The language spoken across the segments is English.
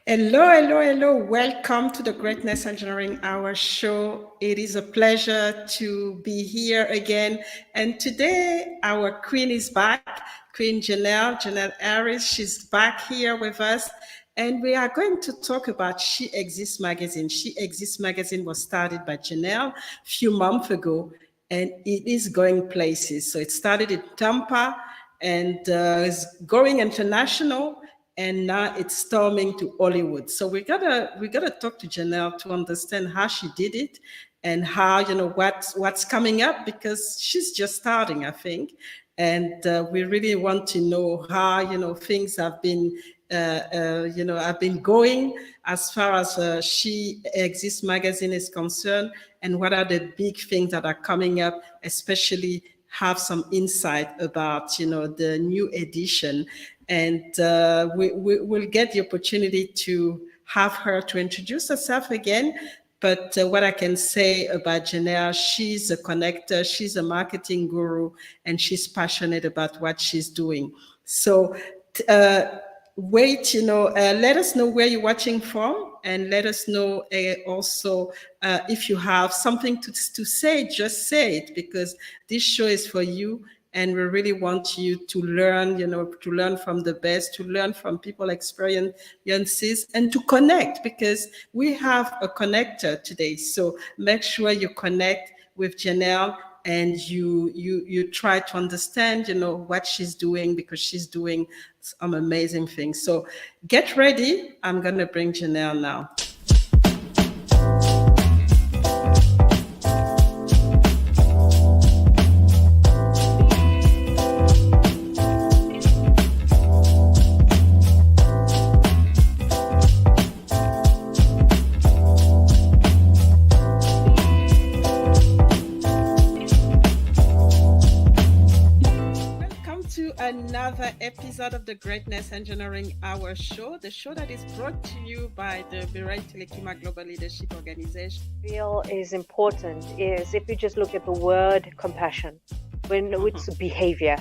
Hello, hello, hello. Welcome to the Greatness Engineering Hour show. It is a pleasure to be here again. And today, our queen is back, Queen Janelle Harris. She's back here with us. And we are going to talk about She Exists magazine. She Exists magazine was started by Janelle a few months ago, and it is going places. So it started in Tampa and is going international. And now it's storming to Hollywood. So we gotta talk to Janelle to understand how she did it and how, what's coming up, because she's just starting, I think. And we really want to know how, things have been, have been going as far as She Exists magazine is concerned, and what are the big things that are coming up, especially have some insight about, the new edition. And we'll get the opportunity to have her to introduce herself again. But what I can say about Janelle, she's a connector, she's a marketing guru, and she's passionate about what she's doing. So let us know where you're watching from, and let us know also if you have something to say, just say it, because this show is for you. And we really want you to learn, to learn from the best, to learn from people's experiences, and to connect, because we have a connector today. So make sure you connect with Janelle and you try to understand, what she's doing, because she's doing some amazing things. So get ready. I'm going to bring Janelle now. Another episode of the Greatness Engineering Hour show, the show that is brought to you by the Birai Telekima Global Leadership Organization. Real is important is if you just look at the word compassion, when it's behavior,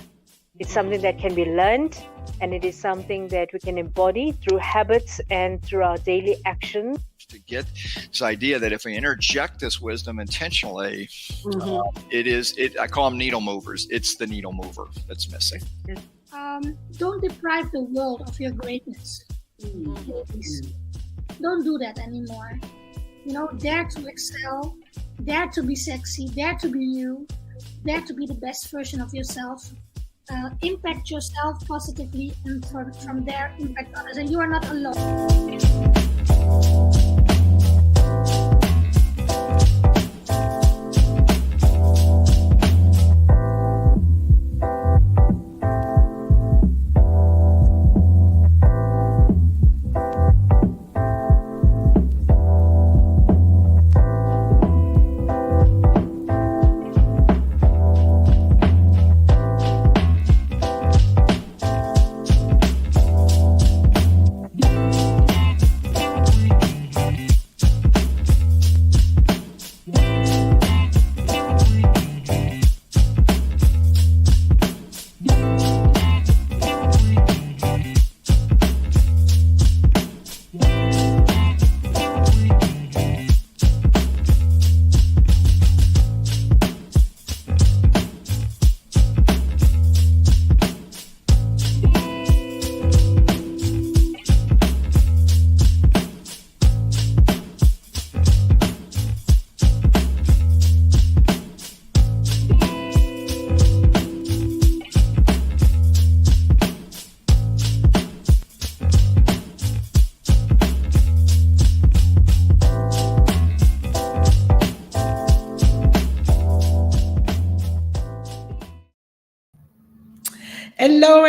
it's something that can be learned, and it is something that we can embody through habits and through our daily actions. To get this idea that if we interject this wisdom intentionally, I call them needle movers. It's the needle mover that's missing. Don't deprive the world of your greatness. Please. Don't do that anymore. Dare to excel, dare to be sexy, dare to be you, dare to be the best version of yourself. Impact yourself positively, and from there impact others. And you are not alone. Hello,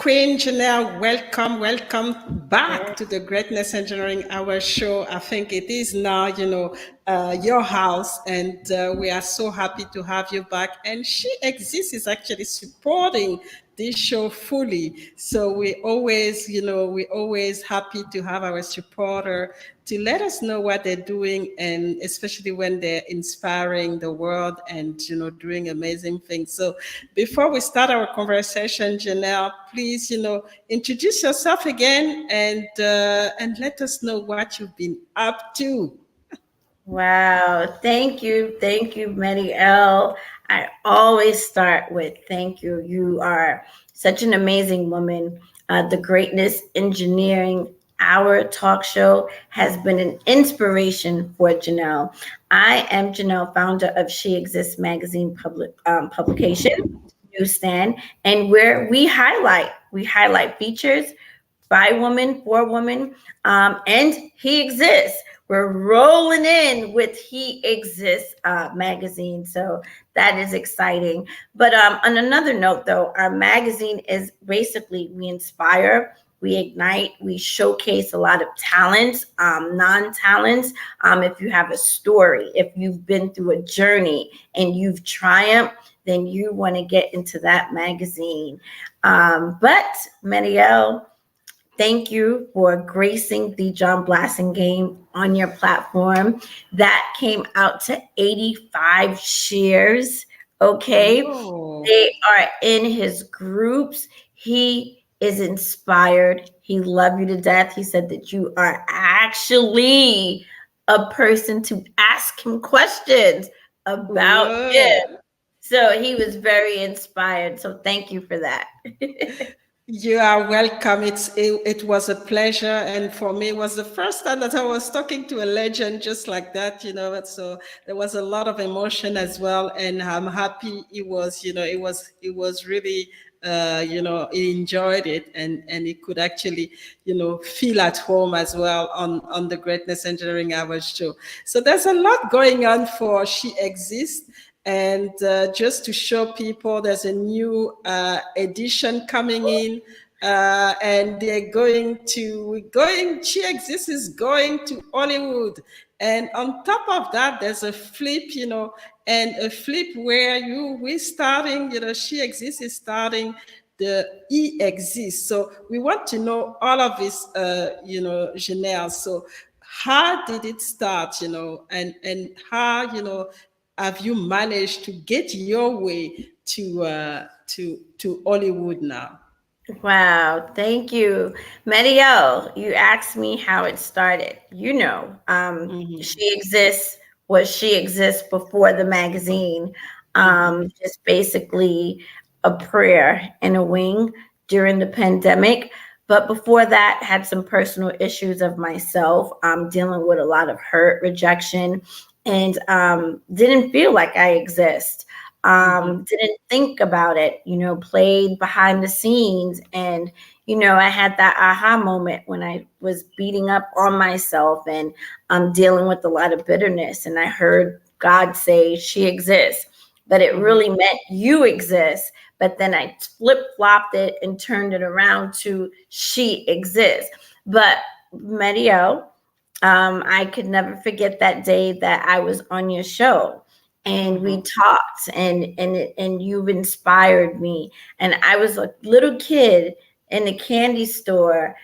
Queen Janelle, welcome back to the Greatness Engineering Hour show. I think it is now, your house, and we are so happy to have you back. And She Exists is actually supporting this show fully. So we always happy to have our supporter to let us know what they're doing, and especially when they're inspiring the world and doing amazing things. So before we start our conversation, Janelle, please introduce yourself again, and let us know what you've been up to. Wow. Thank you, Mary L. I always start with thank you. You are such an amazing woman. The Greatness Engineering Hour talk show has been an inspiration for Janelle. I am Janelle, founder of She Exists magazine publication, newsstand, and where we highlight features by woman, for woman, and He Exists. We're rolling in with He Exists magazine. So that is exciting. But on another note, though, our magazine is basically we inspire, we ignite, we showcase a lot of talents, non-talents. If you have a story, if you've been through a journey and you've triumphed, then you want to get into that magazine. But Marielle, thank you for gracing the John Blassingame on your platform. That came out to 85 shares. Okay. Oh. They are in his groups. He is inspired. He loved you to death. He said that you are actually a person to ask him questions about him. So he was very inspired. So thank you for that. You are welcome. It was a pleasure, and for me, it was the first time that I was talking to a legend just like that. So there was a lot of emotion as well, and I'm happy it was really he enjoyed it, and he could actually feel at home as well on the Greatness Engineering Hours show. So there's a lot going on for She Exists. And just to show people, there's a new edition coming in, and She Exists is going to Hollywood. And on top of that, there's a flip, and a flip where we're starting, She Exists is starting the He Exists. So we want to know all of this, Janelle. So how did it start, and how, have you managed to get your way to Hollywood now? Wow, thank you. Marielle, you asked me how it started. She exists before the magazine. Just basically a prayer in a wing during the pandemic. But before that, had some personal issues of myself, dealing with a lot of hurt, rejection, and didn't feel like I exist. Didn't think about it, played behind the scenes. And, I had that aha moment when I was beating up on myself and dealing with a lot of bitterness. And I heard God say, She exists, but it really meant you exist. But then I flip-flopped it and turned it around to She Exists. But Mario, I could never forget that day that I was on your show. And we talked, and you've inspired me. And I was a little kid in a candy store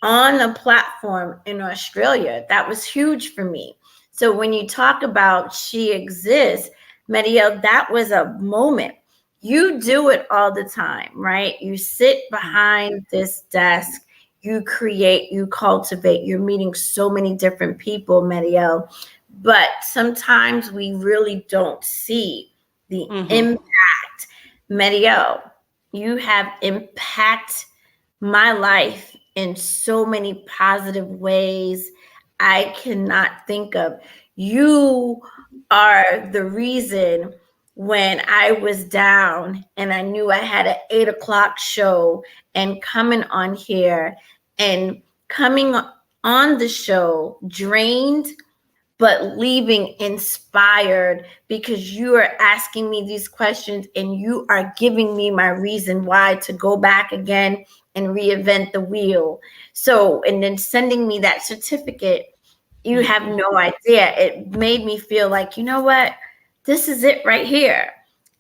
on a platform in Australia. That was huge for me. So when you talk about She Exists, Marielle, that was a moment. You do it all the time, right? You sit behind this desk, you create, you cultivate, you're meeting so many different people, Marielle. But sometimes we really don't see the impact. Marielle, you have impacted my life in so many positive ways I cannot think of. You are the reason when I was down and I knew I had an 8 o'clock show, and coming on here and coming on the show drained, but leaving inspired because you are asking me these questions and you are giving me my reason why to go back again and reinvent the wheel. So, and then sending me that certificate, you have no idea. It made me feel like, you know what? This is it right here.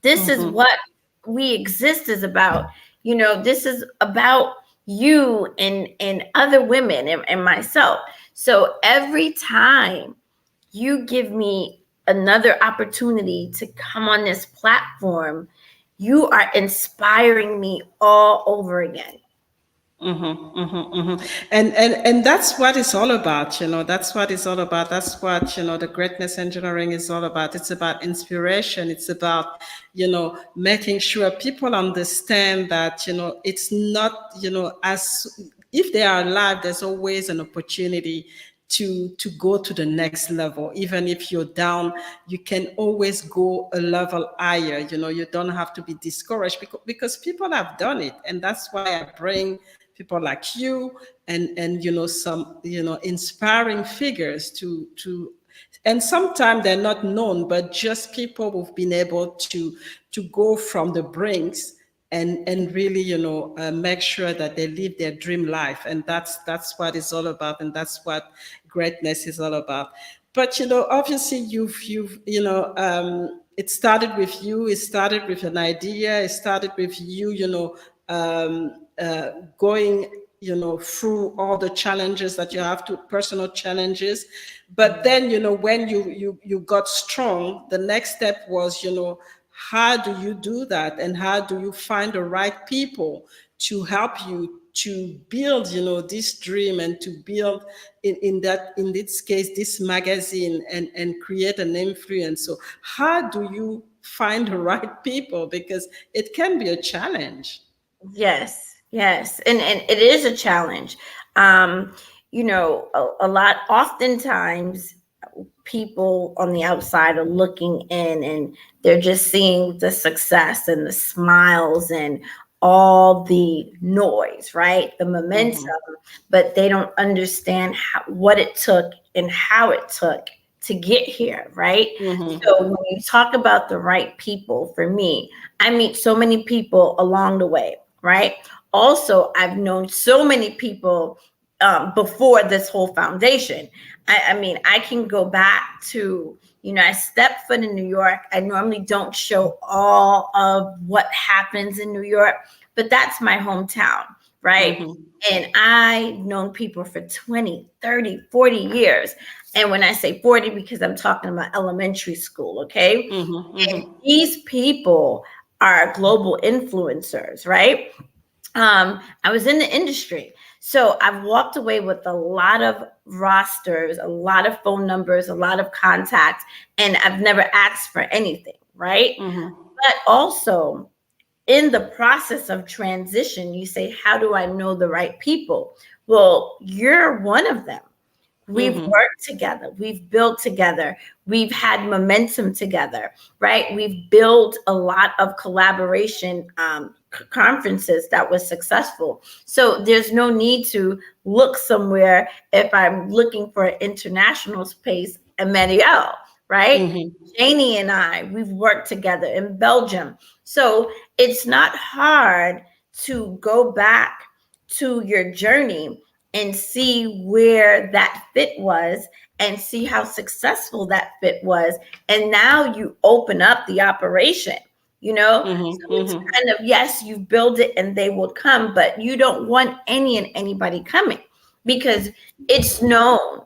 This is what we exist is about. You know, this is about you and other women and myself. So every time you give me another opportunity to come on this platform, you are inspiring me all over again. And that's what it's all about, that's what it's all about. That's what, the greatness engineering is all about. It's about inspiration. It's about, making sure people understand that, it's not, as if they are alive, there's always an opportunity to go to the next level. Even if you're down, you can always go a level higher. You don't have to be discouraged because people have done it. And that's why I bring people like you and some inspiring figures to and sometimes they're not known, but just people who've been able to go from the brinks and really make sure that they live their dream life. And that's what it's all about, and that's what greatness is all about. But obviously you've it started with you. It started with an idea. It started with you going through all the challenges that you have to, personal challenges. But then when you got strong, the next step was how do you do that, and how do you find the right people to help you to build this dream, and to build in this case this magazine, and create an influence. So how do you find the right people, because it can be a challenge? Yes, and it is a challenge. Um, a lot. Oftentimes, people on the outside are looking in, and they're just seeing the success and the smiles and all the noise, right? The momentum, but they don't understand what it took and how it took to get here, right? So when you talk about the right people, for me, I meet so many people along the way, right? Also, I've known so many people before this whole foundation. I mean, I can go back to, I stepped foot in New York. I normally don't show all of what happens in New York, but that's my hometown, right? And I've known people for 20, 30, 40 years. And when I say 40, because I'm talking about elementary school, okay? And these people are global influencers, right? I was in the industry. So I've walked away with a lot of rosters, a lot of phone numbers, a lot of contacts, and I've never asked for anything, right? But also in the process of transition, you say, how do I know the right people? Well, you're one of them. We've worked together. We've built together. We've had momentum together, right? We've built a lot of collaboration conferences that was successful. So there's no need to look somewhere if I'm looking for an international space, Marielle, right? Janie and I, we've worked together in Belgium. So it's not hard to go back to your journey and see where that fit was and see how successful that fit was. And now you open up the operation, So it's kind of, yes, you build it and they will come, but you don't want any and anybody coming, because it's known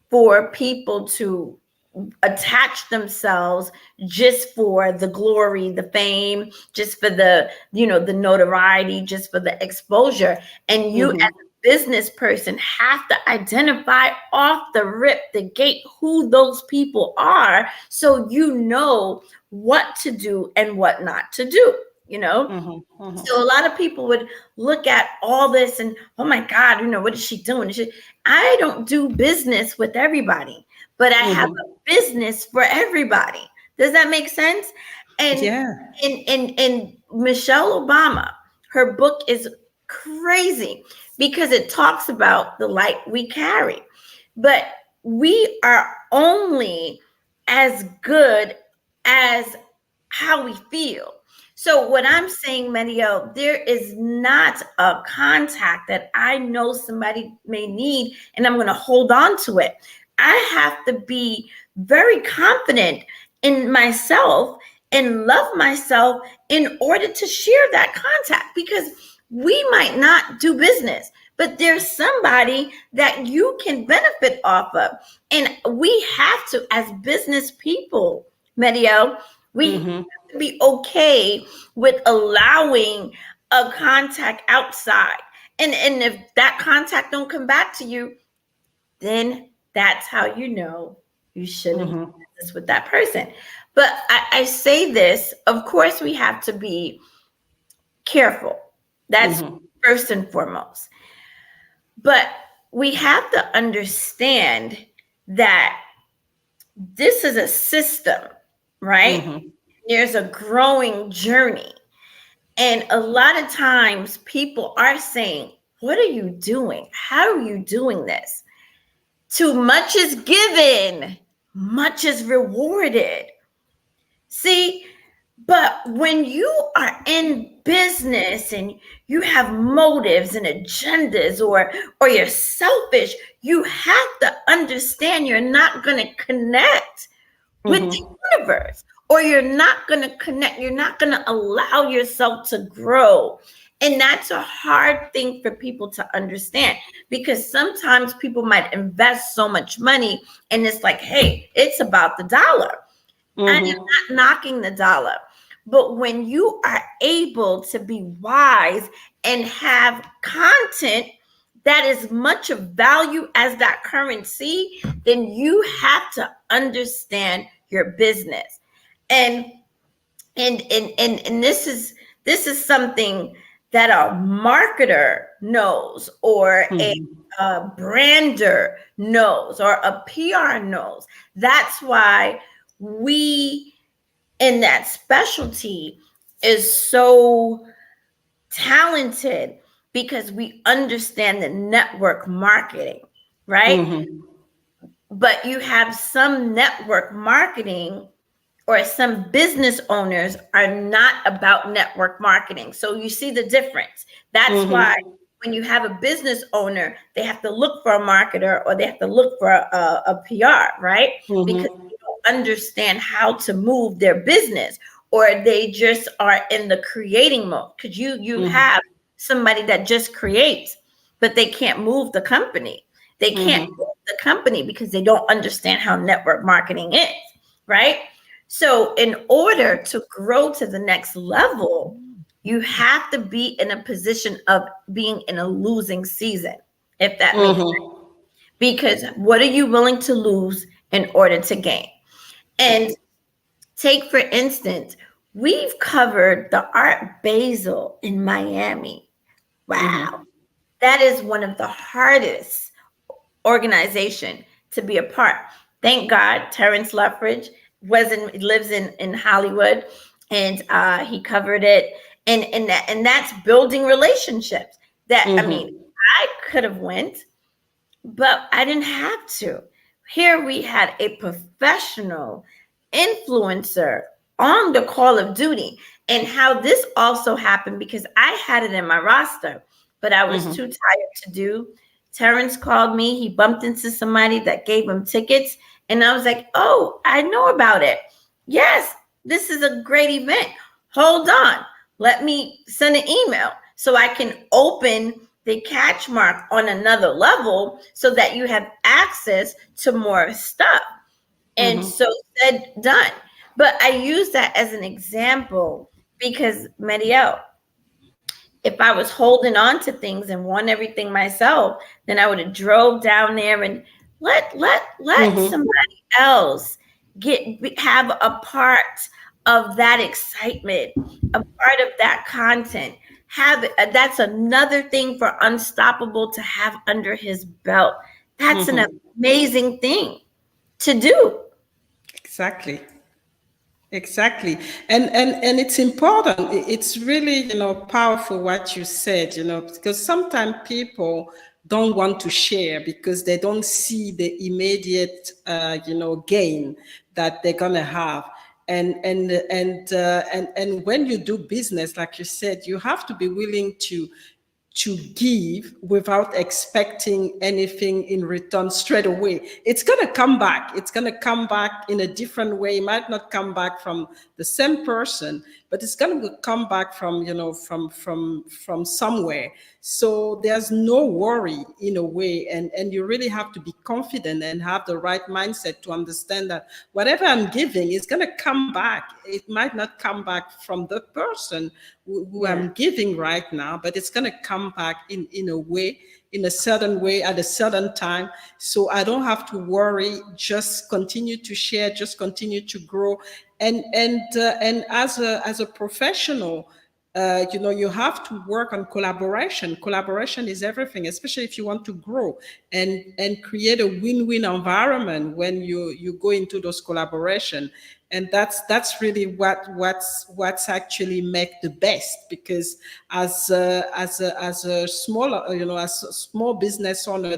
for people to attach themselves just for the glory, the fame, just for the, the notoriety, just for the exposure. And you as a business person have to identify off the rip, the gate, who those people are, so you know what to do and what not to do. So a lot of people would look at all this and, oh my God, what is she doing? I don't do business with everybody, but I have a business for everybody. Does that make sense? And and Michelle Obama, her book is crazy because it talks about the light we carry. But we are only as good as how we feel. So what I'm saying, Mario, there is not a contact that I know somebody may need and I'm going to hold on to it. I have to be very confident in myself and love myself in order to share that contact, because we might not do business, but there's somebody that you can benefit off of. And we have to, as business people, Mario, we have to be okay with allowing a contact outside. And if that contact don't come back to you, then that's how you know you shouldn't do business with that person. But I say this, of course, we have to be careful. That's first and foremost. But we have to understand that this is a system, right? There's a growing journey. And a lot of times people are saying, what are you doing? How are you doing this? Too much is given, much is rewarded. See, but when you are in business and you have motives and agendas, or you're selfish, you have to understand you're not going to connect with the universe, or you're not going to connect. You're not going to allow yourself to grow. And that's a hard thing for people to understand, because sometimes people might invest so much money and it's like, hey, it's about the dollar. I'm not knocking the dollar. But when you are able to be wise and have content that is much of value as that currency, then you have to understand your business. And this is something that a marketer knows, or a brander knows, or a PR knows. That's why we in that specialty is so talented, because we understand the network marketing, right? But you have some network marketing, or some business owners are not about network marketing. So you see the difference. That's why when you have a business owner, they have to look for a marketer, or they have to look for a PR, right? Because they don't understand how to move their business, or they just are in the creating mode. Because you have somebody that just creates, but they can't move the company. They can't move the company because they don't understand how network marketing is, right? So in order to grow to the next level, you have to be in a position of being in a losing season, if that makes sense. Because what are you willing to lose in order to gain? And take, for instance, we've covered the Art Basel in Miami. Wow. That is one of the hardest organization to be a part. Thank God Terrence Luffridge lives in Hollywood, and he covered it. And that's building relationships. That I mean, I could have went, but I didn't have to. Here we had a professional influencer on the call of duty. And how this also happened, because I had it in my roster, but I was too tired to do. Terrence called me. He bumped into somebody that gave him tickets. And I was like, oh, I know about it. Yes, this is a great event. Hold on. Let me send an email so I can open the catch mark on another level, so that you have access to more stuff. And so said, done. But I use that as an example because, Marielle, if I was holding on to things and want everything myself, then I would have drove down there and let somebody else have a part of that excitement, a part of that content. That's another thing for Unstoppable to have under his belt. That's an amazing thing to do. Exactly. And it's important. It's really, powerful what you said, because sometimes people don't want to share because they don't see the immediate, gain that they're gonna have. And when you do business, like you said, you have to be willing to give without expecting anything in return straight away. It's going to come back. It's going to come back in a different way. It might not come back from the same person, but it's going to come back from, from somewhere. So there's no worry in a way. And you really have to be confident and have the right mindset to understand that whatever I'm giving is going to come back. It might not come back from the person who I'm giving right now, but it's going to come back in a way, in a certain way at a certain time. So I don't have to worry, just continue to share, just continue to grow. And as a professional, you have to work on collaboration. Collaboration is everything, especially if you want to grow and create a win-win environment when you go into those collaboration. And that's really what's actually make the best, because as a small business owner,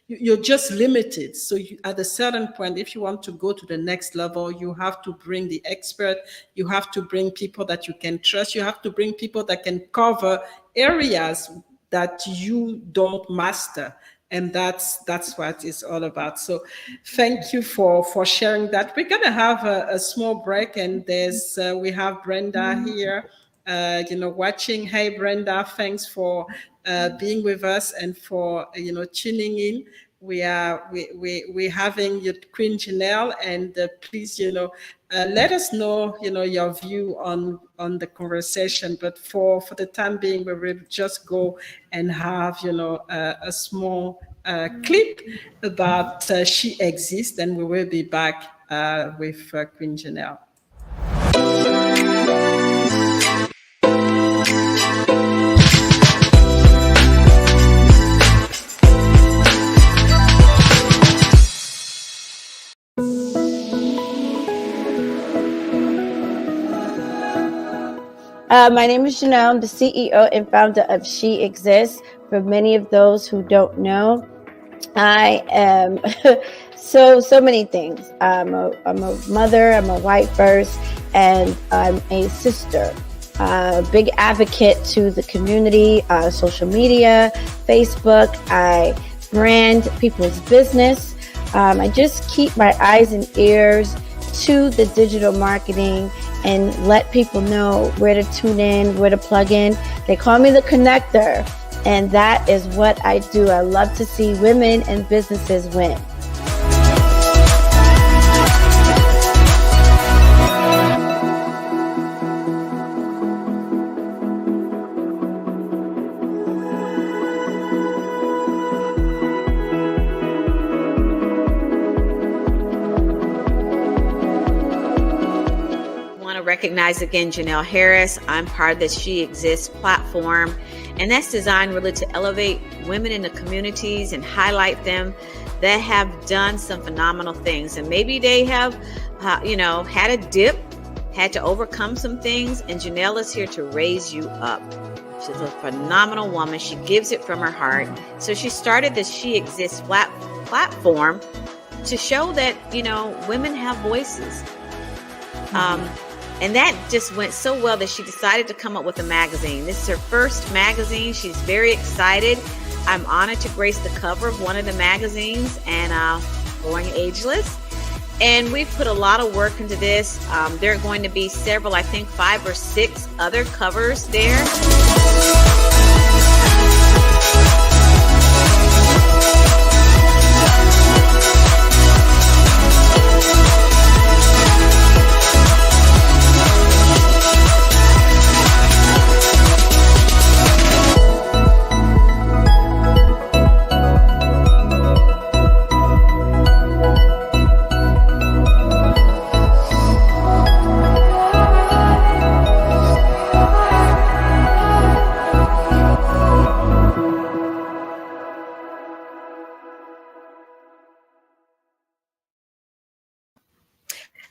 you're just limited. So at a certain point, if you want to go to the next level, you have to bring the expert, you have to bring people that you can trust, you have to bring people that can cover areas that you don't master. And that's what it's all about. So thank you for sharing that. We're going to have a small break, and we have Brenda here, watching. Hey, Brenda, thanks for being with us and for, tuning in. We're having your Queen Janelle, and please, let us know, your view on the conversation. But for the time being, we will just go and have, a small clip about She Exists, and we will be back with Queen Janelle. My name is Janelle. I'm the CEO and founder of She Exists. For many of those who don't know, I am so many things. I'm a mother, I'm a wife first, and I'm a sister. Big advocate to the community, social media, Facebook. I brand people's business. I just keep my eyes and ears to the digital marketing and let people know where to tune in, where to plug in. They call me the connector, and that is what I do. I love to see women and businesses win. Recognize again Janelle Harris. I'm part of the She Exists platform, and that's designed really to elevate women in the communities and highlight them that have done some phenomenal things. And maybe they have, had a dip, had to overcome some things, and Janelle is here to raise you up. She's a phenomenal woman. She gives it from her heart. So she started the She Exists platform to show that, women have voices. And that just went so well that she decided to come up with a magazine. This is her first magazine. She's very excited. I'm honored to grace the cover of one of the magazines, and Born Ageless. And we've put a lot of work into this. There are going to be several, I think 5 or 6 other covers there.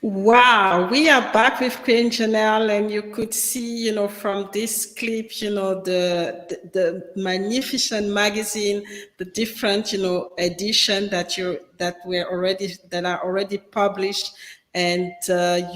Wow, we are back with Queen Janelle, and you could see, from this clip, the magnificent magazine, the different, edition that are already published, and if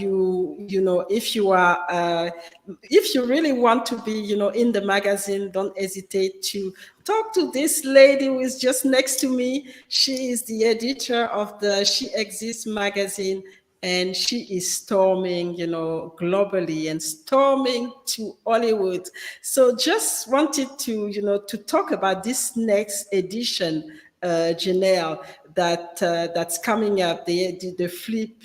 you really want to be, in the magazine, don't hesitate to talk to this lady who is just next to me. She is the editor of the She Exists magazine, and she is storming, globally and storming to Hollywood. So just wanted to, to talk about this next edition, Janelle, that's coming up, the flip,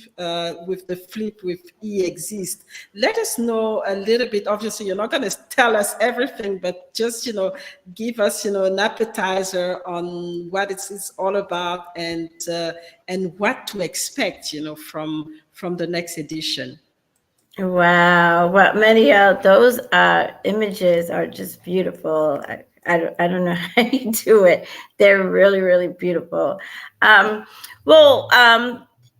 with the flip with E-Exist. Let us know a little bit. Obviously, you're not going to tell us everything, but just, give us, an appetizer on what it's all about, and what to expect, from the next edition. Wow. Well, Mario, those images are just beautiful. I don't know how you do it. They're really, really beautiful. Well,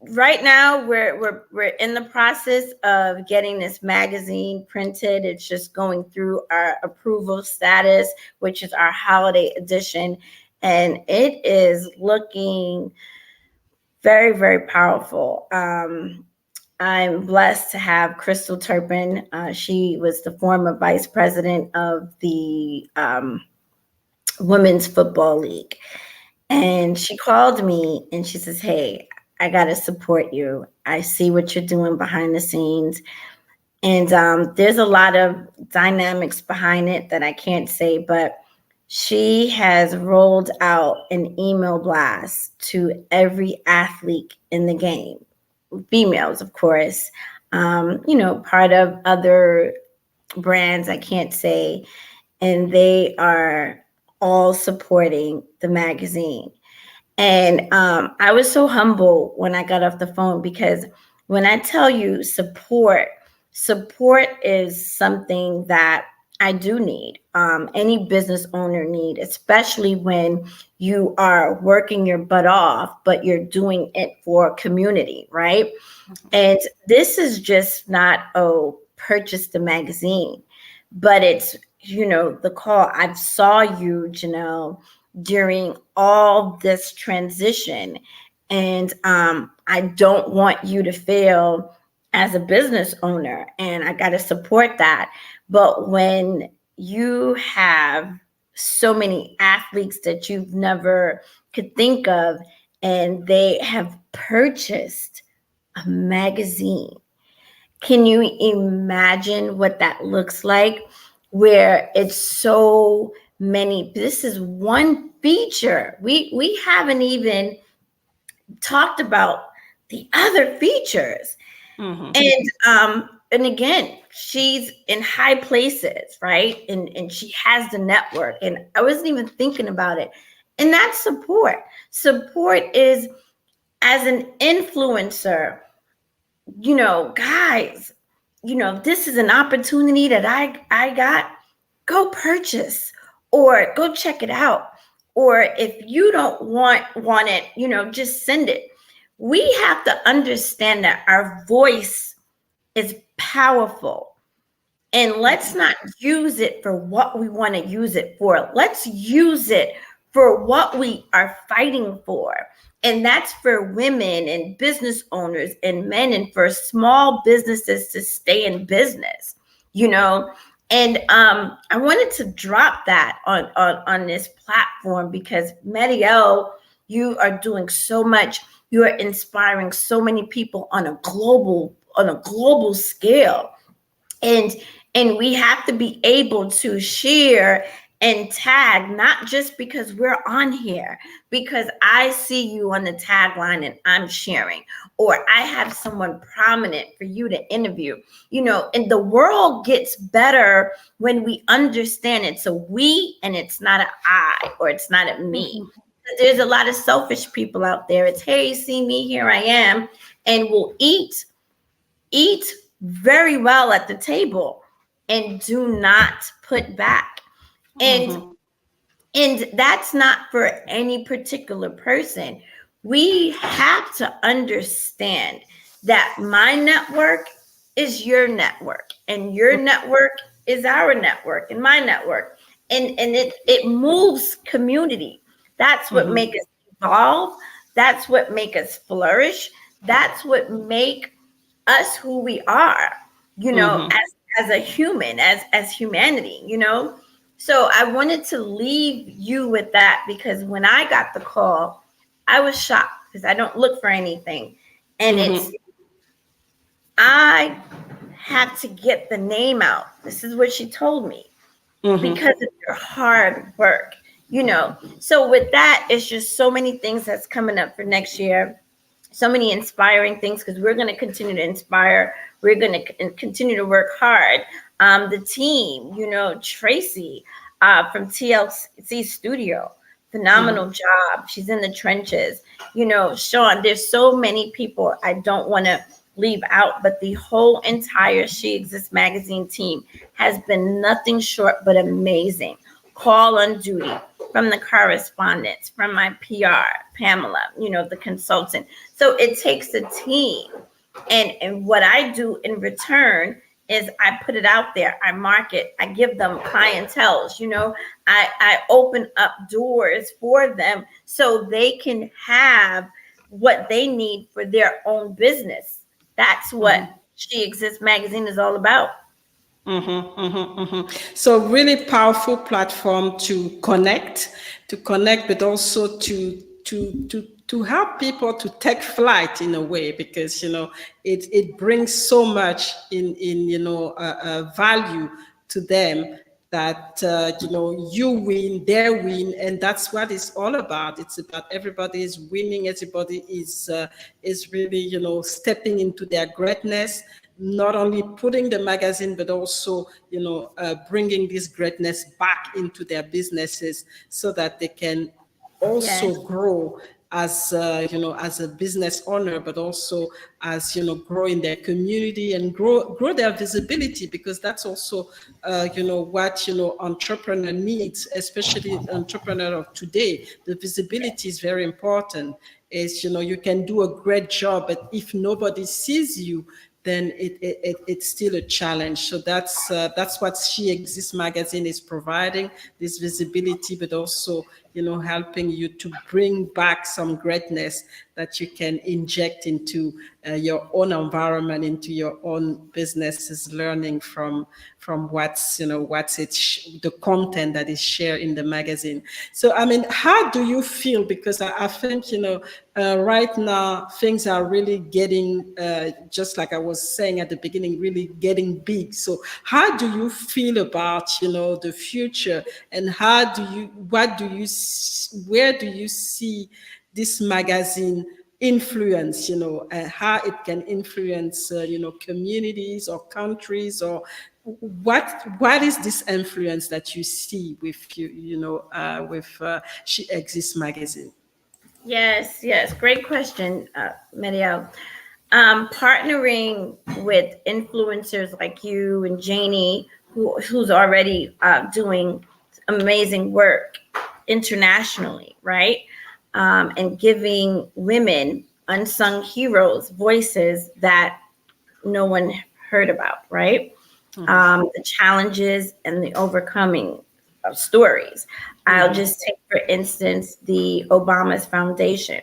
right now we're in the process of getting this magazine printed. It's just going through our approval status, which is our holiday edition, and it is looking very, very powerful. I'm blessed to have Crystal Turpin. She was the former vice president of the Women's Football League. And she called me and she says, "Hey, I got to support you. I see what you're doing behind the scenes." And there's a lot of dynamics behind it that I can't say, but she has rolled out an email blast to every athlete in the game, females, of course, part of other brands I can't say, and they are all supporting the magazine. And I was so humble when I got off the phone, because when I tell you support is something that I do need. Any business owner need, especially when you are working your butt off, but you're doing it for community, right? And this is just not, purchase the magazine, but it's, the call. I saw you, Janelle, during all this transition. And I don't want you to fail as a business owner, and I got to support that. But when you have so many athletes that you've never could think of, and they have purchased a magazine, can you imagine what that looks like? Where it's so many, this is one feature. We haven't even talked about the other features. And again, she's in high places, right? And she has the network. And I wasn't even thinking about it. And that's support. Support is, as an influencer, guys, this is an opportunity that I got. Go purchase or go check it out. Or if you don't want it, just send it. We have to understand that our voice is powerful. And let's not use it for what we want to use it for. Let's use it for what we are fighting for. And that's for women and business owners and men, and for small businesses to stay in business, And I wanted to drop that on this platform, because Mediel, you are doing so much. You are inspiring so many people on a global scale. And we have to be able to share and tag, not just because we're on here, because I see you on the tagline and I'm sharing, or I have someone prominent for you to interview, and the world gets better when we understand it's a we and it's not an I, or it's not a me. There's a lot of selfish people out there. It's, hey, see me, here I am, and we'll eat very well at the table and do not put back. And that's not for any particular person. We have to understand that my network is your network, and your network is our network, and my network, and it moves community. That's what make us evolve. That's what make us flourish. That's what make us who we are, as a human, as humanity, So I wanted to leave you with that, because when I got the call, I was shocked, because I don't look for anything. And I have to get the name out. This is what she told me, because of your hard work, So with that, it's just so many things that's coming up for next year. So many inspiring things, because we're going to continue to inspire. We're going to continue to work hard. The team, Tracy from TLC Studio, phenomenal job. She's in the trenches. Sean, there's so many people I don't want to leave out, but the whole entire She Exists magazine team has been nothing short but amazing. Call on duty, from the correspondents, from my PR, Pamela, the consultant. So it takes a team. And what I do in return is I put it out there, I market, I give them clientele, I open up doors for them so they can have what they need for their own business. That's what She Exists magazine is all about. So really powerful platform to connect, but also to help people to take flight in a way, because it brings so much in value to them, that you win, they win, and that's what it's all about. It's about everybody is winning, everybody is really stepping into their greatness, not only putting the magazine, but also bringing this greatness back into their businesses, so that they can also grow as as a business owner, but also as grow in their community and grow their visibility, because that's also what entrepreneur needs, especially entrepreneur of today. The visibility is very important. Is you can do a great job, but if nobody sees you, then it's still a challenge. So that's what She Exists magazine is providing, this visibility, but also helping you to bring back some greatness that you can inject into your own environment, into your own businesses, learning from what's the content that is shared in the magazine. So I mean, how do you feel? Because I think right now things are really getting just like I was saying at the beginning, really getting big. So how do you feel about the future, and where do you see this magazine influence, how it can influence, communities or countries, or what is this influence that you see with with She Exists magazine? Yes, great question, Marielle. Partnering with influencers like you and Janie, who's already doing amazing work internationally, right? And giving women, unsung heroes, voices that no one heard about, right? The challenges and the overcoming of stories. I'll just take, for instance, the Obama's Foundation.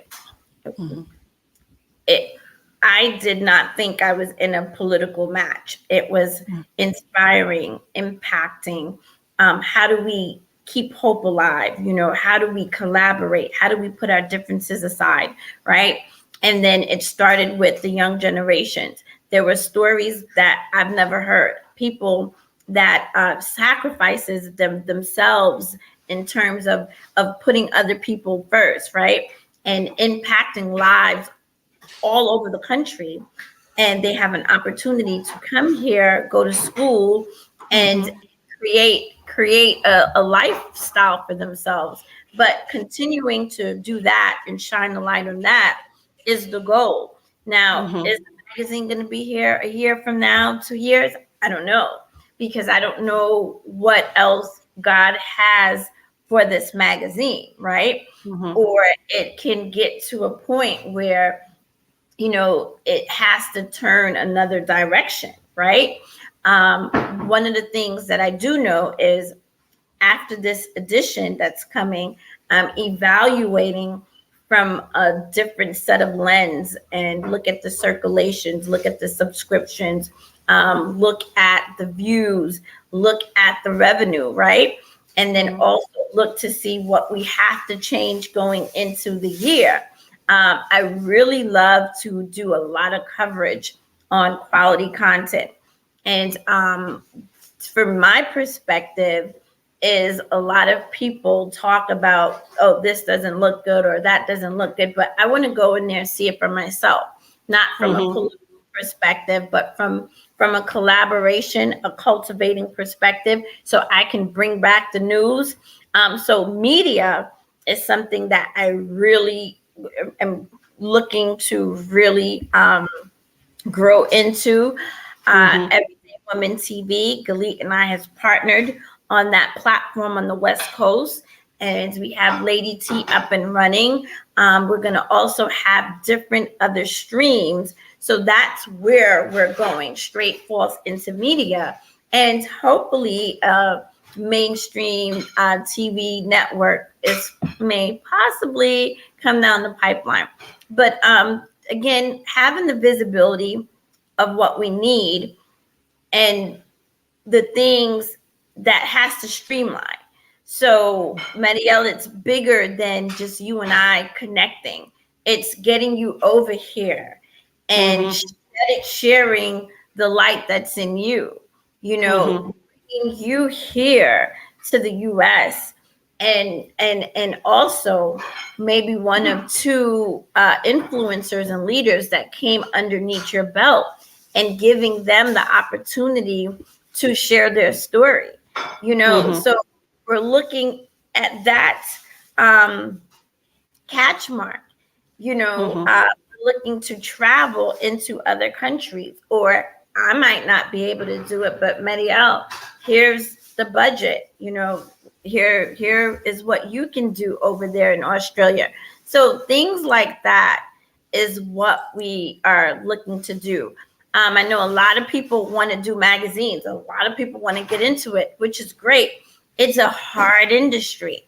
I did not think I was in a political match. It was inspiring, impacting. How do we keep hope alive? How do we collaborate? How do we put our differences aside, right? And then it started with the young generations. There were stories that I've never heard. People that sacrifices themselves in terms of putting other people first, right? And impacting lives all over the country. And they have an opportunity to come here, go to school, and create a lifestyle for themselves. But continuing to do that and shine the light on that is the goal. Now, is the magazine going to be here a year from now, 2 years? I don't know, because I don't know what else God has for this magazine, right? Or it can get to a point where it has to turn another direction, right? One of the things that I do know is after this edition that's coming, I'm evaluating from a different set of lens and look at the circulations, look at the subscriptions, look at the views, look at the revenue, right? And then also look to see what we have to change going into the year. I really love to do a lot of coverage on quality content. And from my perspective, is a lot of people talk about, oh, this doesn't look good or that doesn't look good. But I want to go in there and see it for myself, not from a political perspective, but from a collaboration, a cultivating perspective, so I can bring back the news. So media is something that I really am looking to really grow into. Everyday Women TV, Galit and I has partnered on that platform on the West Coast, and we have Lady T up and running. We're going to also have different other streams. So that's where we're going, straight forth into media, and hopefully mainstream TV network may possibly come down the pipeline. But again, having the visibility of what we need and the things that has to streamline. So, Marielle, it's bigger than just you and I connecting. It's getting you over here and sharing the light that's in you, bringing you here to the US, and also maybe one of two influencers and leaders that came underneath your belt and giving them the opportunity to share their story, So we're looking at that catch mark, looking to travel into other countries, or I might not be able to do it, but Marielle, here's the budget, here is what you can do over there in Australia. So things like that is what we are looking to do. I know a lot of people want to do magazines. A lot of people want to get into it, which is great. It's a hard industry.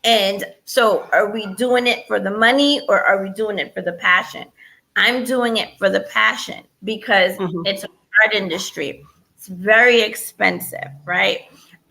And so are we doing it for the money or are we doing it for the passion? I'm doing it for the passion because it's a hard industry. It's very expensive, right?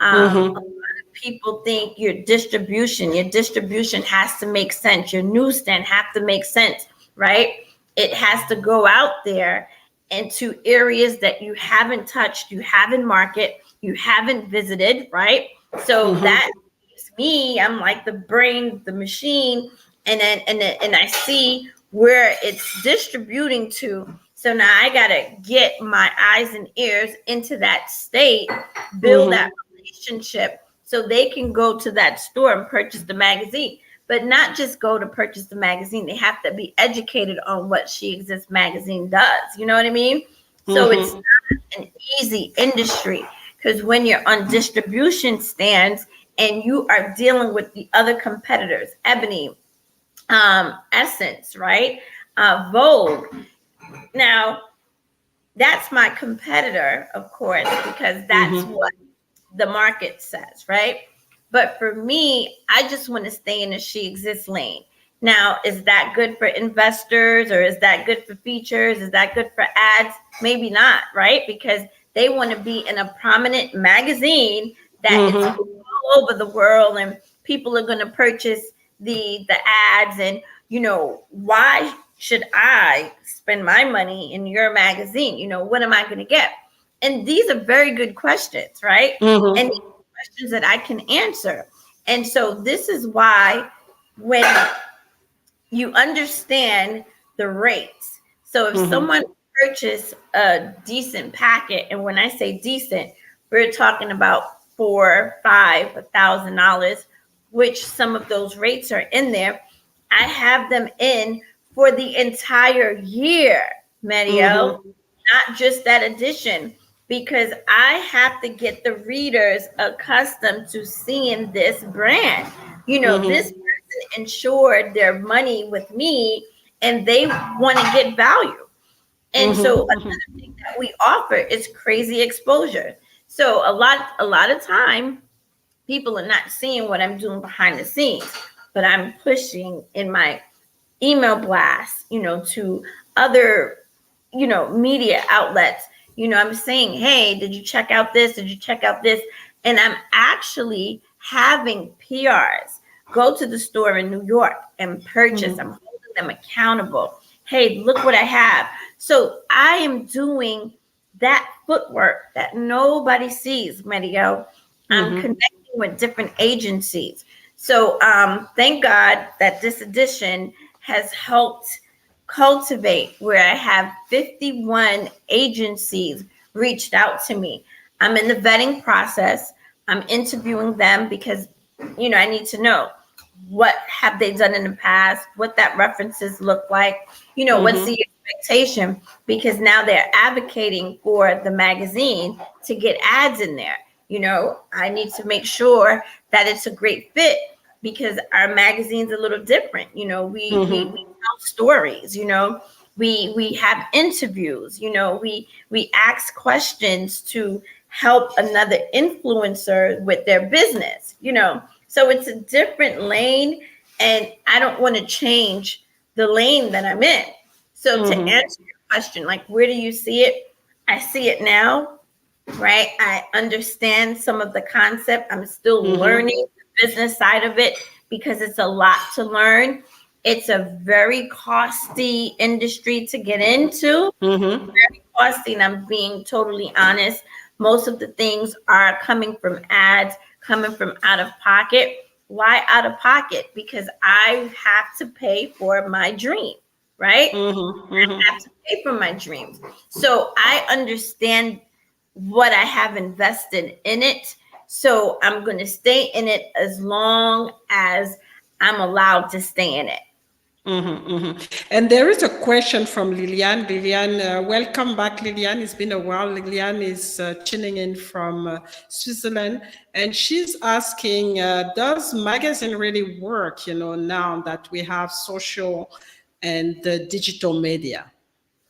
A lot of people think your distribution has to make sense. Your newsstand have to make sense, right? It has to go out there into areas that you haven't touched, you haven't marketed, you haven't visited, right? So that gives me, I'm like the brain, the machine, and I see where it's distributing to. So now I gotta get my eyes and ears into that state, build that relationship, so they can go to that store and purchase the magazine. But not just go to purchase the magazine. They have to be educated on what She Exists magazine does. You know what I mean? So it's not an easy industry, because when you're on distribution stands and you are dealing with the other competitors, Ebony, Essence, right? Vogue. Now, that's my competitor, of course, because that's what the market says, right? But for me, I just want to stay in the She Exists lane. Now, is that good for investors, or is that good for features? Is that good for ads? Maybe not, right? Because they want to be in a prominent magazine that is all over the world, and people are going to purchase the ads. And, why should I spend my money in your magazine? What am I going to get? And these are very good questions, right? And questions that I can answer. And so this is why when you understand the rates, so if someone purchased a decent packet, and when I say decent, we're talking about $4,000, $5,000, $1,000, which some of those rates are in there. I have them in for the entire year, Marielle, not just that edition, because I have to get the readers accustomed to seeing this brand. This person insured their money with me, and they want to get value. And so another thing that we offer is crazy exposure. So a lot of time people are not seeing what I'm doing behind the scenes, but I'm pushing in my email blasts, to other, media outlets. I'm saying, hey, did you check out this? Did you check out this? And I'm actually having PRs go to the store in New York and purchase. I'm holding them accountable. Hey, look what I have. So I am doing that footwork that nobody sees, Medio. I'm connecting with different agencies. So thank God that this edition has helped cultivate where I have 51 agencies reached out to me. I'm in the vetting process. I'm interviewing them because, I need to know what have they done in the past, what that references look like, what's the expectation, because now they're advocating for the magazine to get ads in there. I need to make sure that it's a great fit because our magazine's a little different. We tell stories, we have interviews, we ask questions to help another influencer with their business, so it's a different lane, and I don't want to change the lane that I'm in. So to answer your question, like, where do you see it? I see it now, right? I understand some of the concept. I'm still learning the business side of it because it's a lot to learn. It's a very costly industry to get into. Very costly, and I'm being totally honest. Most of the things are coming from ads, coming from out of pocket. Why out of pocket? Because I have to pay for my dream, right? I have to pay for my dreams. So I understand what I have invested in it. So I'm going to stay in it as long as I'm allowed to stay in it. And there is a question from Liliane. Liliane, welcome back, Liliane. It's been a while. Liliane is tuning in from Switzerland, and she's asking, does magazine really work, now that we have social and the digital media?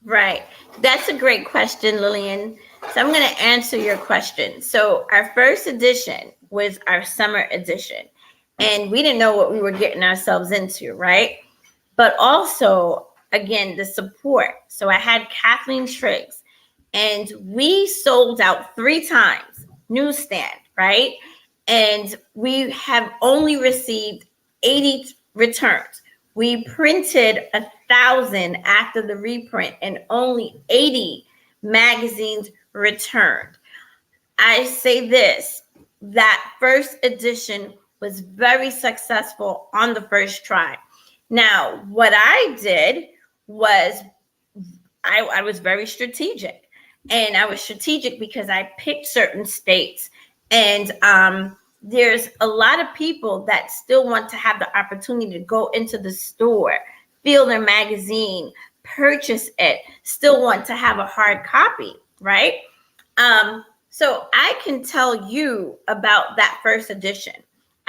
Right. That's a great question, Lillian. So I'm going to answer your question. So our first edition was our summer edition, and we didn't know what we were getting ourselves into, right? But also, again, the support. So I had Kathleen Triggs, and we sold out 3 times, newsstand, right? And we have only received 80 returns. We printed 1,000 after the reprint, and only 80 magazines returned. I say this, that first edition was very successful on the first try. Now, what I did was I was very strategic, and I was strategic because I picked certain states, and there's a lot of people that still want to have the opportunity to go into the store, feel their magazine, purchase it, still want to have a hard copy, right? So I can tell you about that first edition.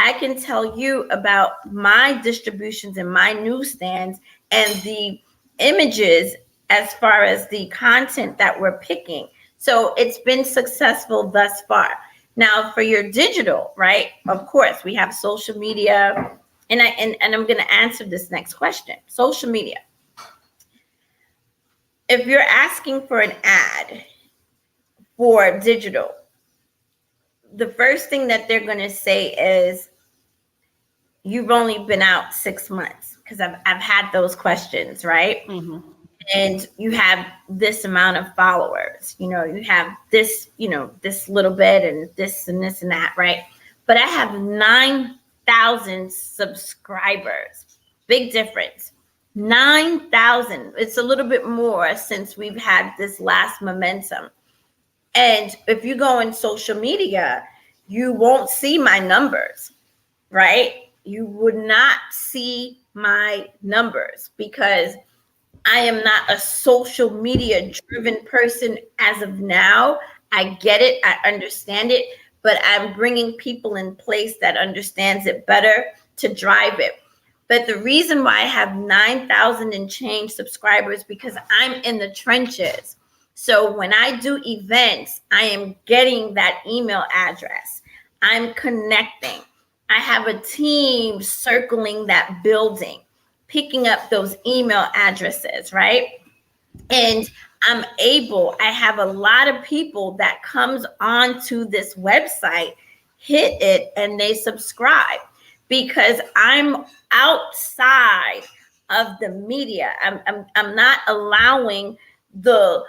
I can tell you about my distributions and my newsstands and the images as far as the content that we're picking. So it's been successful thus far. Now for your digital, right? Of course, we have social media, and I'm going to answer this next question. Social media. If you're asking for an ad for digital, the first thing that they're going to say is, you've only been out 6 months, because I've had those questions, right? And you have this amount of followers, you have this, this little bit and this and this and that, right? But I have 9,000 subscribers. Big difference. 9,000. It's a little bit more since we've had this last momentum. And if you go on social media, you won't see my numbers, right? You would not see my numbers because I am not a social media driven person as of now. I get it. I understand it, but I'm bringing people in place that understands it better to drive it. But the reason why I have 9,000 and change subscribers, because I'm in the trenches. So when I do events, I am getting that email address. I'm connecting. I have a team circling that building, picking up those email addresses, right? And I have a lot of people that comes onto this website, hit it, and they subscribe because I'm outside of the media. I'm not allowing the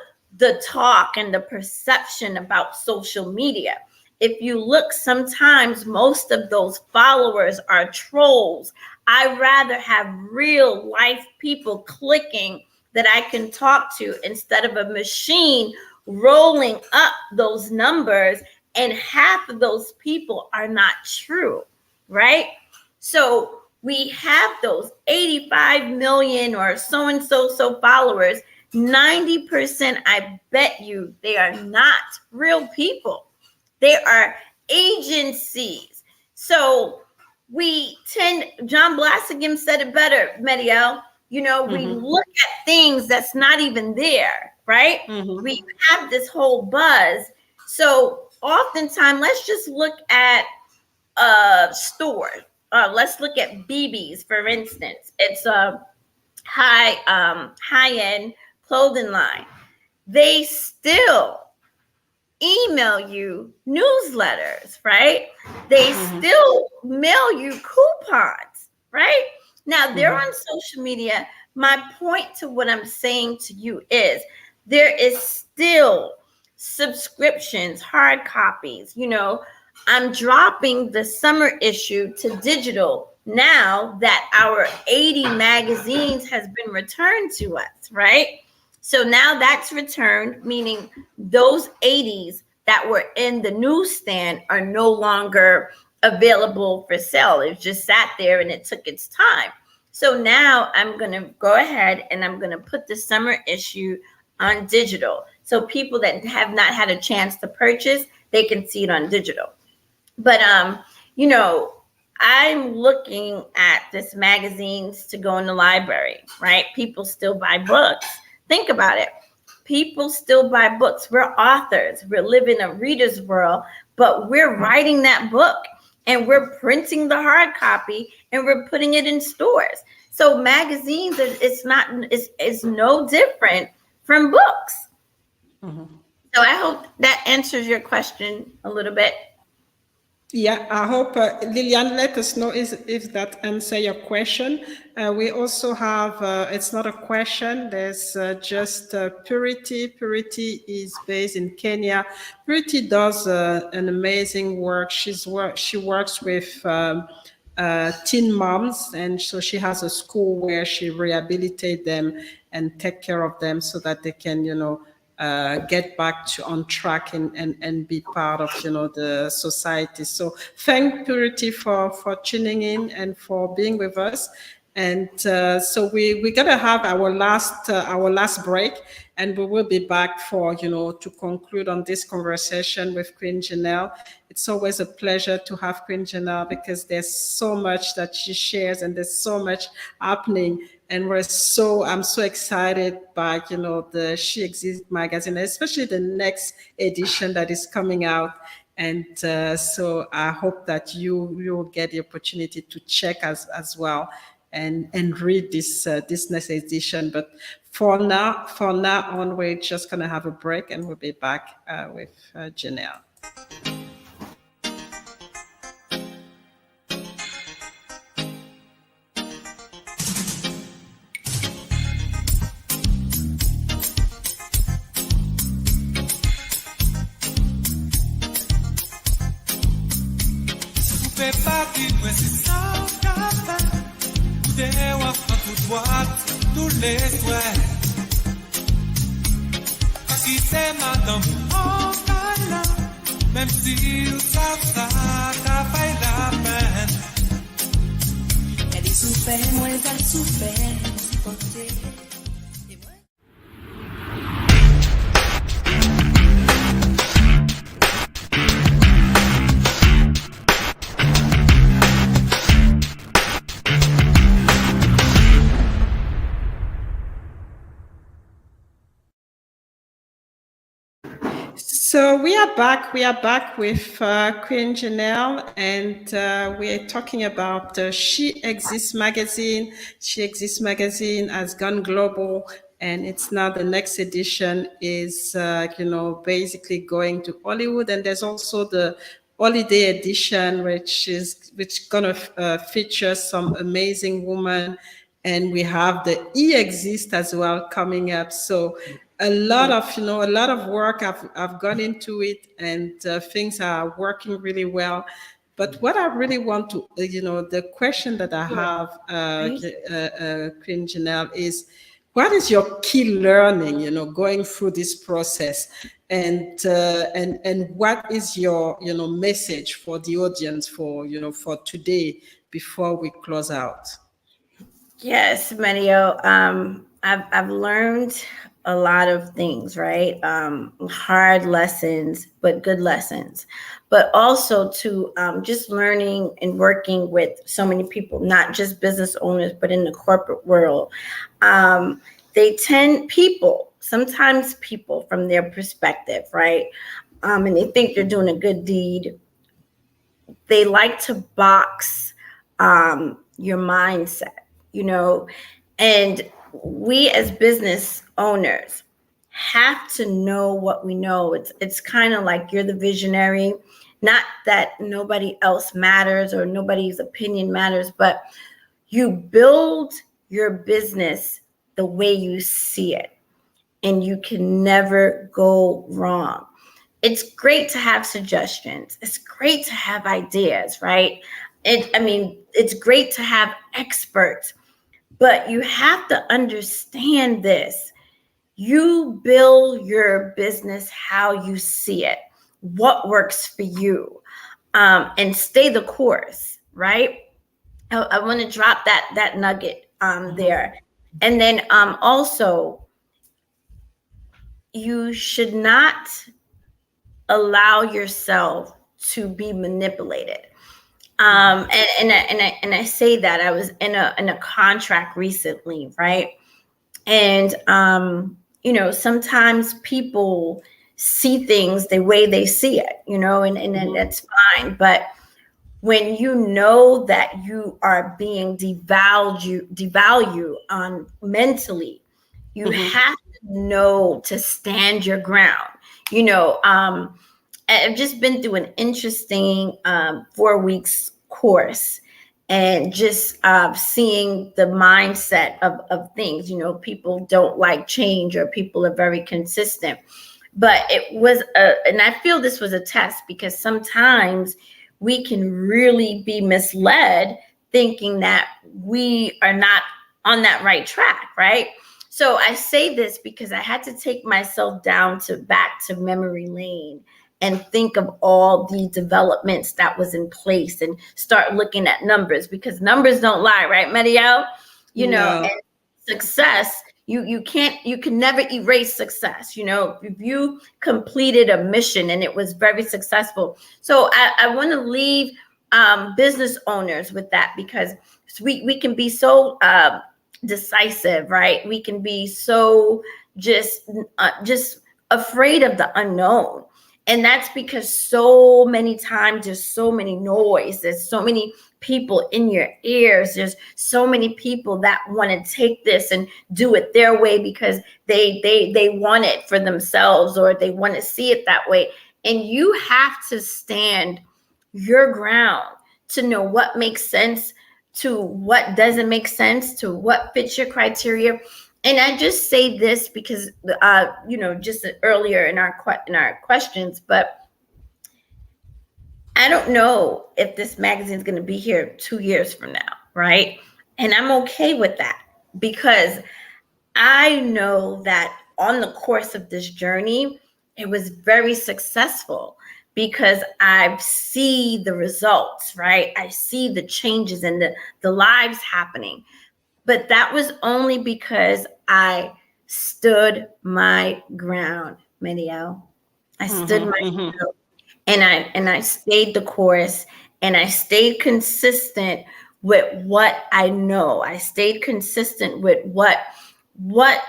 talk and the perception about social media. If you look, sometimes most of those followers are trolls. I rather have real life people clicking that I can talk to instead of a machine rolling up those numbers, and half of those people are not true, right? So we have those 85 million or so followers. 90%, I bet you, they are not real people. They are agencies. So John Blassingame said it better, Mediel. We look at things that's not even there, right? We have this whole buzz. So oftentimes, let's just look at stores. Let's look at BB's, for instance. It's a high-end clothing line. They still email you newsletters, right? They still mail you coupons, right? Now, they're on social media. My point to what I'm saying to you is there is still subscriptions, hard copies. I'm dropping the summer issue to digital now that our 80 magazines has been returned to us, right? So now that's returned, meaning those 80s that were in the newsstand are no longer available for sale. It just sat there and it took its time. So now I'm going to go ahead and I'm going to put the summer issue on digital. So people that have not had a chance to purchase, they can see it on digital. But, I'm looking at this magazines to go in the library, right? People still buy books. Think about it. People still buy books. We're authors. We're living a reader's world, but we're writing that book and we're printing the hard copy and we're putting it in stores. So magazines, it's no different from books. So I hope that answers your question a little bit. Yeah, I hope, Lillian, let us know if that answer your question. We also have, it's not a question, there's just Purity. Purity is based in Kenya. Purity does an amazing work. She works with teen moms, and so she has a school where she rehabilitates them and take care of them so that they can, get back on track and be part of the society. So thank Purity for tuning in and for being with us. And so we're gonna have our last break, and we will be back for to conclude on this conversation with Queen Janelle. It's always a pleasure to have Queen Janelle because there's so much that she shares and there's so much happening. And I'm so excited by, the She Exists magazine, especially the next edition that is coming out. And so I hope that you will get the opportunity to check as well and read this next edition. But for now on, we're just gonna have a break and we'll be back with Janelle. Tous les souhaits. Qui c'est madame en câlin, même si ça t'a fait la peine. Elle est souffert, moi elle souffert, supporter. So we are back. We are back with Queen Janelle, and we are talking about She Exists magazine. She Exists magazine has gone global, and it's now the next edition is basically going to Hollywood, and there's also the holiday edition, which gonna feature some amazing women, and we have the E-Exist as well coming up. So a lot of work I've gone into it, and things are working really well. But what I really want to, the question that I have, Queen Janelle, is what is your key learning, going through this process, and what is your, message for the audience for today before we close out? Yes, Mario. I've learned a lot of things, right? Hard lessons, but good lessons. But also to just learning and working with so many people, not just business owners, but in the corporate world. Sometimes people from their perspective, right? And they think they're doing a good deed. They like to box your mindset, and we as business owners have to know what we know. It's kind of like you're the visionary, not that nobody else matters or nobody's opinion matters, but you build your business the way you see it, and you can never go wrong. It's great to have suggestions. It's great to have ideas, right? It's great to have experts, but you have to understand this. You build your business how you see it, what works for you, and stay the course, right? I want to drop that nugget there. And then also, you should not allow yourself to be manipulated. And I say that I was in a contract recently, right? And sometimes people see things the way they see it, and that's fine. But when you know that you are being devalued mentally, you have to know to stand your ground. I've just been through an interesting 4 weeks course, and just seeing the mindset of things. People don't like change, or people are very consistent. But it was and I feel this was a test, because sometimes we can really be misled thinking that we are not on that right track, right? So I say this because I had to take myself back to memory lane and think of all the developments that was in place, and start looking at numbers, because numbers don't lie, right, Mediel? And success, you can never erase success. If you completed a mission and it was very successful. So I want to leave business owners with that, because we can be so decisive, right? We can be so just afraid of the unknown. And that's because so many times there's so many noise. There's so many people in your ears. There's so many people that want to take this and do it their way, because they want it for themselves, or they want to see it that way. And you have to stand your ground to know what makes sense, to what doesn't make sense, to what fits your criteria. And I just say this because, just earlier in our questions, but I don't know if this magazine is going to be here 2 years from now, right? And I'm okay with that, because I know that on the course of this journey, it was very successful, because I see the results, right? I see the changes and the lives happening. But that was only because I stood my ground, Mediel. I stood my ground, and I stayed the course, and I stayed consistent with what I know. I stayed consistent with what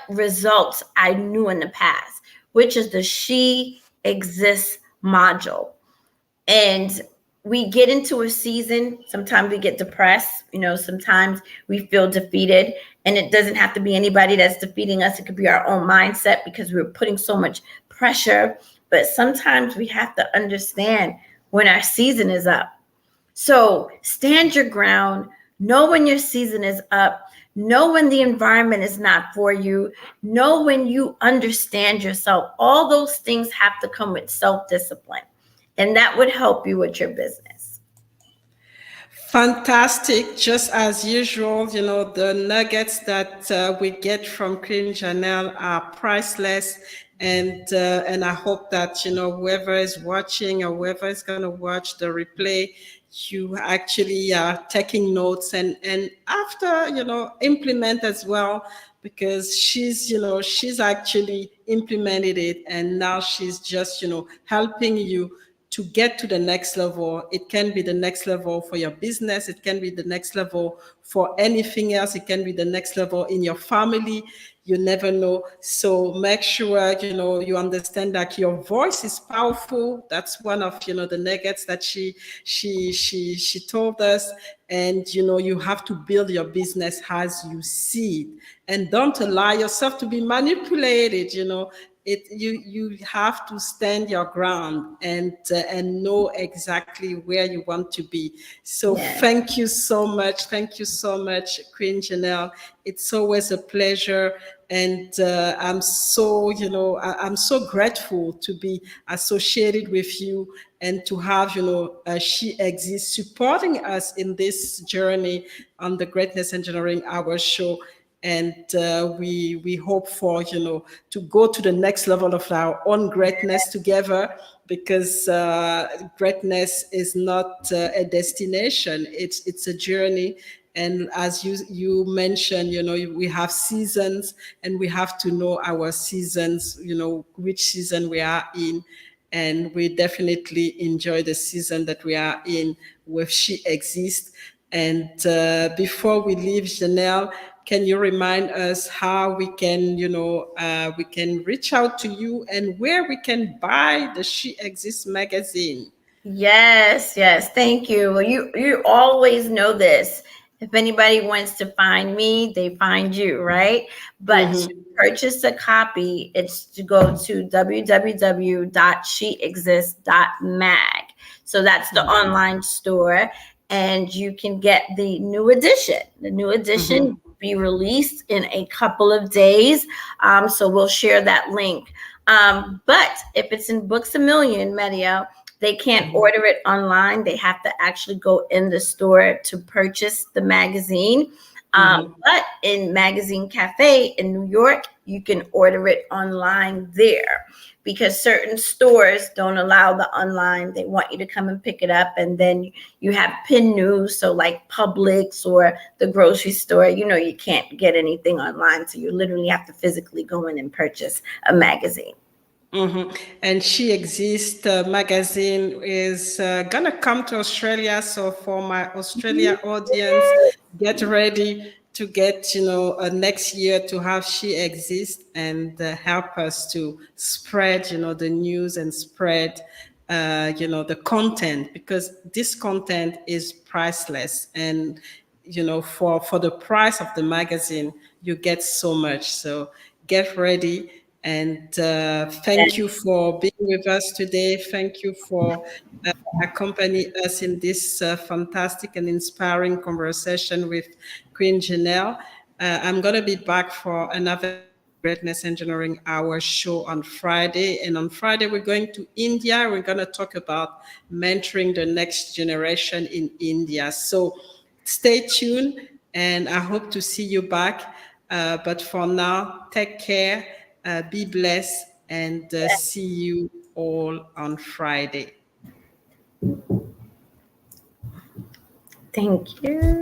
results I knew in the past, which is the She Exists module. And we get into a season, sometimes we get depressed, sometimes we feel defeated, and it doesn't have to be anybody that's defeating us. It could be our own mindset because we're putting so much pressure. But sometimes we have to understand when our season is up. So stand your ground, know when your season is up, know when the environment is not for you, know when you understand yourself. All those things have to come with self-discipline. And that would help you with your business. Fantastic. Just as usual, the nuggets that we get from Queen Janelle are priceless. And I hope that, whoever is watching or whoever is going to watch the replay, you actually are taking notes and after, implement as well, because she's actually implemented it, and now she's just, helping you to get to the next level. It can be the next level for your business. It can be the next level for anything else. It can be the next level in your family. You never know. So make sure, you understand that your voice is powerful. That's one of, the nuggets that she told us. And, you have to build your business as you see it. And don't allow yourself to be manipulated, you have to stand your ground and know exactly where you want to be. So Thank you so much. Thank you so much, Queen Janelle. It's always a pleasure. And I'm so, I'm so grateful to be associated with you and to have, She Exists supporting us in this journey on the Greatness Engineering Hour show. And we hope for, to go to the next level of our own greatness together, because greatness is not a destination. It's a journey. And as you mentioned, we have seasons, and we have to know our seasons, which season we are in. And we definitely enjoy the season that we are in with She Exists. And before we leave, Janelle, can you remind us how we can, we can reach out to you and where we can buy the She Exists magazine? Yes. Thank you. Well, you always know this. If anybody wants to find me, they find you, right? But to purchase a copy, it's to go to www.sheexist.mag. So that's the online store, and you can get the new edition. The new edition will be released in a couple of days. So we'll share that link. But if it's in Books A Million, Medio, they can't order it online. They have to actually go in the store to purchase the magazine. But in Magazine Cafe in New York, you can order it online there, because certain stores don't allow the online. They want you to come and pick it up. And then you have pin news. So like Publix or the grocery store, you can't get anything online. So you literally have to physically go in and purchase a magazine. And She Exists magazine is gonna come to Australia. So for my Australia audience, get ready to get, next year to have She Exists, and help us to spread, the news and spread, the content, because this content is priceless. And, for the price of the magazine, you get so much. So get ready. And thank you for being with us today. Thank you for accompanying us in this fantastic and inspiring conversation with Queen Janelle. I'm going to be back for another Greatness Engineering Hour show on Friday. And on Friday, we're going to India. We're going to talk about mentoring the next generation in India. So stay tuned, and I hope to see you back. But for now, take care. Be blessed, and see you all on Friday. Thank you.